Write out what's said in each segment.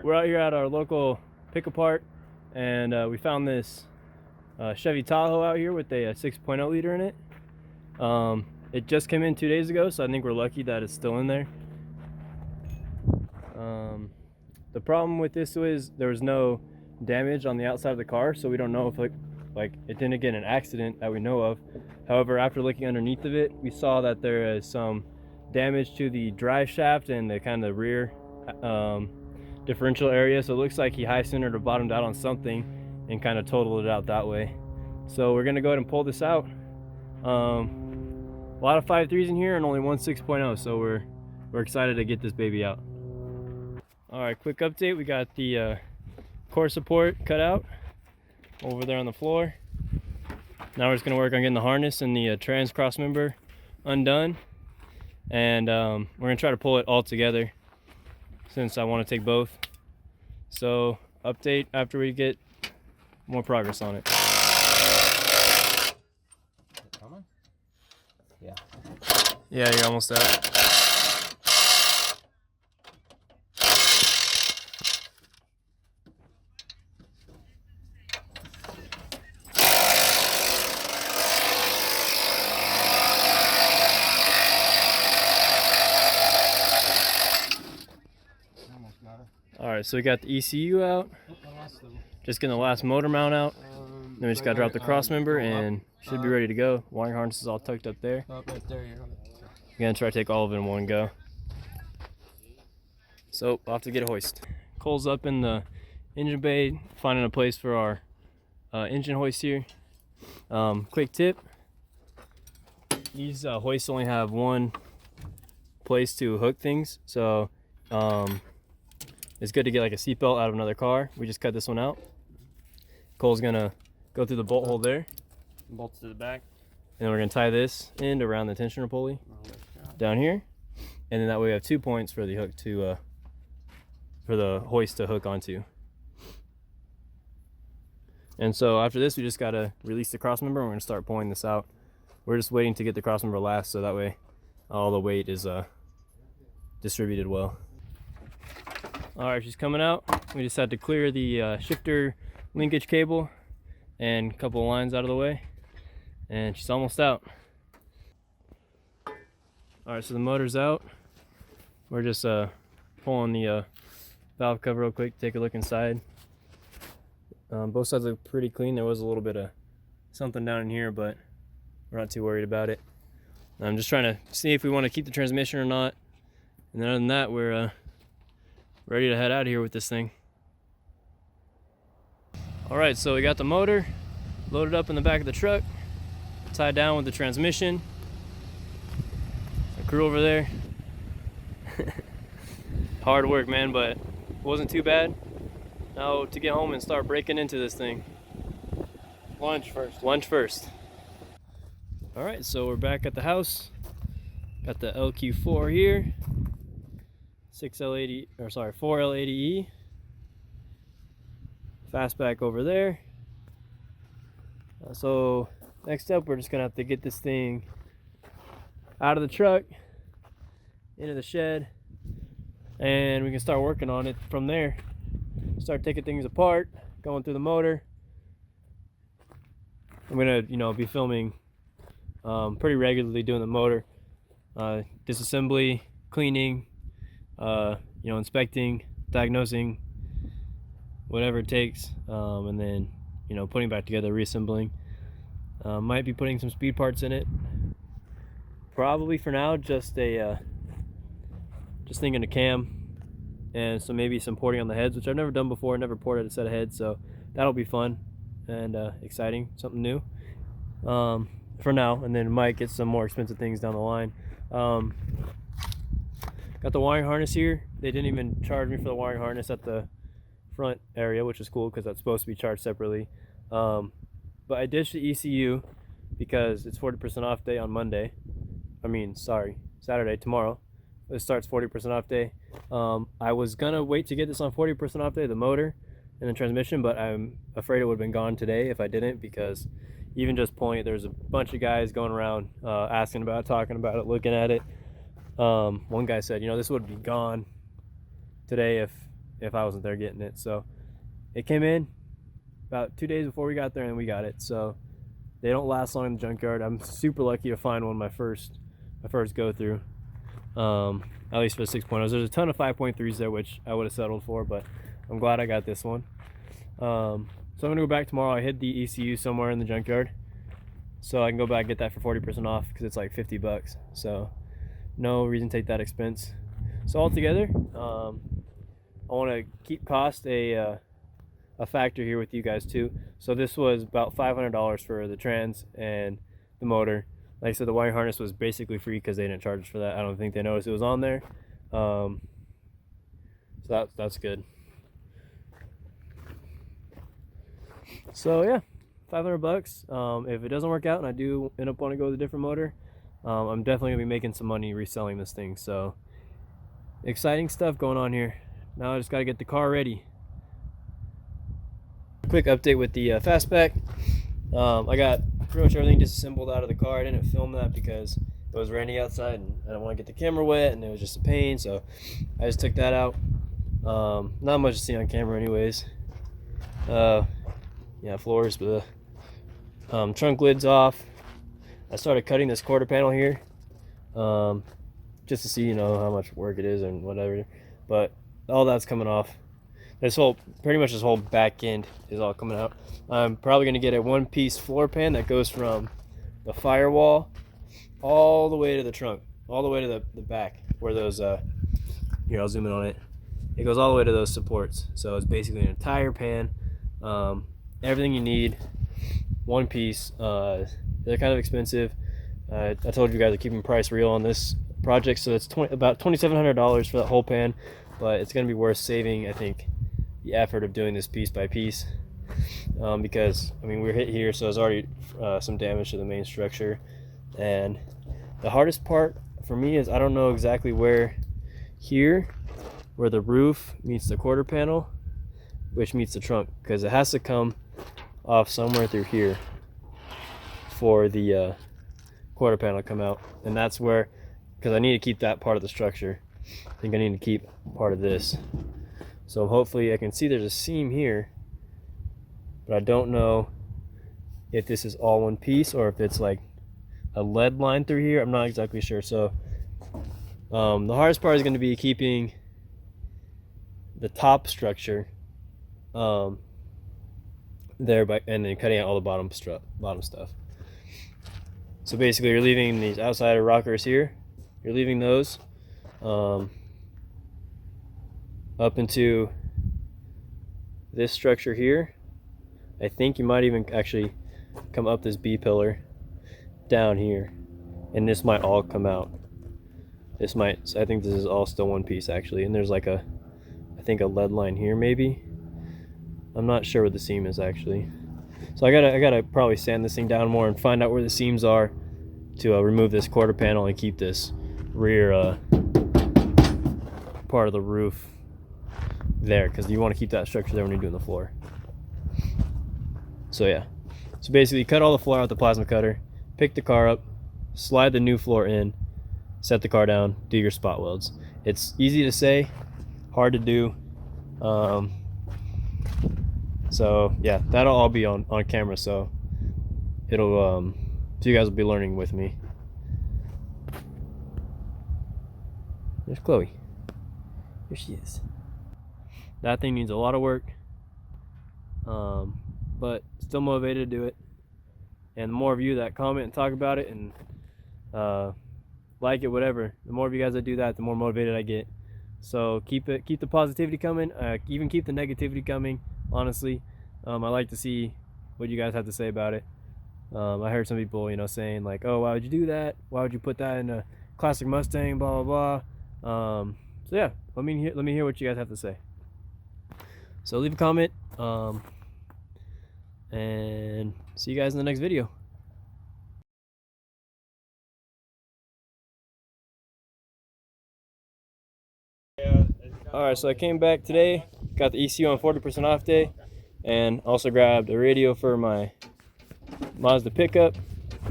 We're out here at our local pick apart, and we found this Chevy Tahoe out here with a 6.0 liter in it. It just came in 2 days ago, so I think we're lucky that it's still in there. The problem with this was there was no damage on the outside of the car, so we don't know if like it didn't get in an accident that we know of. However, after looking underneath of it, we saw that there is some damage to the drive shaft and the kind of rear differential area. So it looks like he high centered or bottomed out on something and kind of totaled it out that way. So we're gonna go ahead and pull this out. A lot of 5.3s in here and only one 6.0, so we're excited to get this baby out. All right, quick update. We got the core support cut out over there on the floor. Now we're just gonna work on getting the harness and the trans cross member undone, and we're gonna try to pull it all together since I want to take both. So update after we get more progress on it. Yeah, you're almost out. All right, so we got the ECU out. Just getting the last motor mount out. Then we just got to drop the cross member and should be ready to go. Wiring harness is all tucked up there. We're gonna try to take all of it in one go. So we'll have to get a hoist. Cole's up in the engine bay, finding a place for our engine hoist here. Quick tip: these hoists only have one place to hook things, so it's good to get like a seatbelt out of another car. We just cut this one out. Cole's gonna go through the bolt hole there, bolts to the back, and then we're gonna tie this end around the tensioner pulley down here, and then that way we have 2 points for the hook to for the hoist to hook onto. And so after this, we just gotta release the cross member and we're gonna start pulling this out. We're just waiting to get the cross member last, so that way all the weight is distributed well. All right, she's coming out. We just had to clear the shifter linkage cable and a couple of lines out of the way, and she's almost out. All right, so the motor's out. We're just pulling the valve cover real quick, take a look inside. Both sides look pretty clean. There was a little bit of something down in here, but we're not too worried about it. I'm just trying to see if we want to keep the transmission or not. And then other than that, we're ready to head out of here with this thing. All right, so we got the motor loaded up in the back of the truck, tied down with the transmission. The crew over there. Hard work, man, but it wasn't too bad. Now to get home and start breaking into this thing. Lunch first. Lunch first. All right, so we're back at the house. Got the LQ4 here. 6L80, or sorry, 4L80E. Fastback over there. So next up, we're just gonna have to get this thing out of the truck, into the shed, and we can start working on it from there. Start taking things apart, going through the motor. I'm gonna, be filming pretty regularly, doing the motor, disassembly, cleaning, inspecting, diagnosing, whatever it takes, and then putting back together, reassembling. Might be putting some speed parts in it. Probably for now, just thinking a cam, and so maybe some porting on the heads, which I've never done before. Never ported a set of heads, so that'll be fun and exciting, something new for now. And then might get some more expensive things down the line. Got the wiring harness here. They didn't even charge me for the wiring harness at the front area, which is cool because that's supposed to be charged separately. But I ditched the ECU because it's 40% off day on Monday. Saturday, tomorrow. It starts 40% off day. I was gonna wait to get this on 40% off day, the motor and the transmission, but I'm afraid it would have been gone today if I didn't, because even just pulling it, there's a bunch of guys going around asking about it, talking about it, looking at it. One guy said, this would be gone today if if I wasn't there getting it. So it came in about 2 days before we got there, and we got it. So they don't last long in the junkyard. I'm super lucky to find one my first go through, at least for the 6.0s. There's a ton of 5.3s there, which I would have settled for, but I'm glad I got this one. So I'm gonna go back tomorrow. I hid the ECU somewhere in the junkyard, so I can go back and get that for 40% off, because it's like 50 bucks. So no reason to take that expense. So altogether, I want to keep cost a factor here with you guys too. So this was about $500 for the trans and the motor. Like I said, the wiring harness was basically free because they didn't charge us for that. I don't think they noticed it was on there. So that's good. So yeah, 500 bucks. If it doesn't work out and I do end up wanting to go with a different motor, I'm definitely gonna be making some money reselling this thing. So exciting stuff going on here. Now I just got to get the car ready. Quick update with the fastback. I got pretty much everything disassembled out of the car. I didn't film that because it was rainy outside and I don't want to get the camera wet, and it was just a pain, so I just took that out. Not much to see on camera anyways. Yeah, floors, but the trunk lid's off. I started cutting this quarter panel here, just to see, you know, how much work it is and whatever, but all that's coming off. Pretty much this whole back end is all coming out. I'm probably going to get a one-piece floor pan that goes from the firewall all the way to the trunk, all the way to the back where those, here, I'll zoom in on it. It goes all the way to those supports. So it's basically an entire pan, everything you need, one piece. They're kind of expensive. I told you guys to keep them price real on this project, so it's about $2,700 for that whole pan, but it's going to be worth saving, I think, the effort of doing this piece by piece, because I mean, we're hit here, so there's already some damage to the main structure. And the hardest part for me is I don't know exactly where the roof meets the quarter panel, which meets the trunk, because it has to come off somewhere through here for the quarter panel to come out. And that's where, because I need to keep that part of the structure, I think I need to keep part of this. So hopefully I can see there's a seam here, but I don't know if this is all one piece or if it's like a lead line through here. I'm not exactly sure. So the hardest part is going to be keeping the top structure there, and then cutting out all the bottom stuff. So basically you're leaving these outsider rockers here. You're leaving those up into this structure here. I think you might even actually come up this B pillar down here, and this might all come out. This might, I think this is all still one piece actually, and there's like I think a lead line here maybe. I'm not sure where the seam is actually. So I gotta probably sand this thing down more and find out where the seams are to remove this quarter panel and keep this rear part of the roof there, because you want to keep that structure there when you're doing the floor. So yeah, so basically cut all the floor out with the plasma cutter, pick the car up, slide the new floor in, set the car down, do your spot welds. It's easy to say, hard to do. So yeah, that'll all be on camera, so it'll so you guys will be learning with me. There's Chloe. Here she is. That thing needs a lot of work, but still motivated to do it. And the more of you that comment and talk about it and like it, whatever, the more of you guys that do that, the more motivated I get. So keep the positivity coming, even keep the negativity coming, honestly. I like to see what you guys have to say about it. I heard some people, you know, saying like, oh, why would you do that? Why would you put that in a classic Mustang, blah blah blah. So yeah, let me hear what you guys have to say. So leave a comment, and see you guys in the next video. Alright, so I came back today, got the ECU on 40% off day, and also grabbed a radio for my Mazda pickup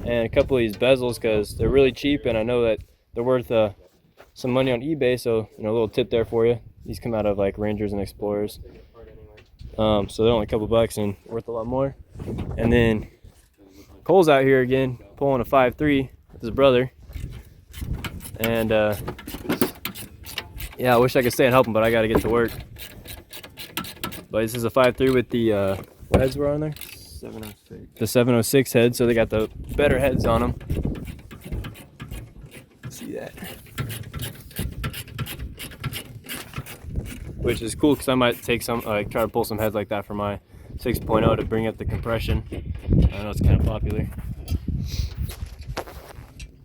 and a couple of these bezels because they're really cheap, and I know that they're worth some money on eBay, so you know, a little tip there for you. These come out of like Rangers and Explorers. So they're only a couple bucks and worth a lot more. And then Cole's out here again pulling a 5.3 with his brother. And yeah, I wish I could stay and help him, but I got to get to work. But this is a 5.3 with the what heads were on there? 706. The 706 head, so they got the better heads on them. See that? Which is cool because I might take some, try to pull some heads like that for my 6.0 to bring up the compression. I know it's kind of popular.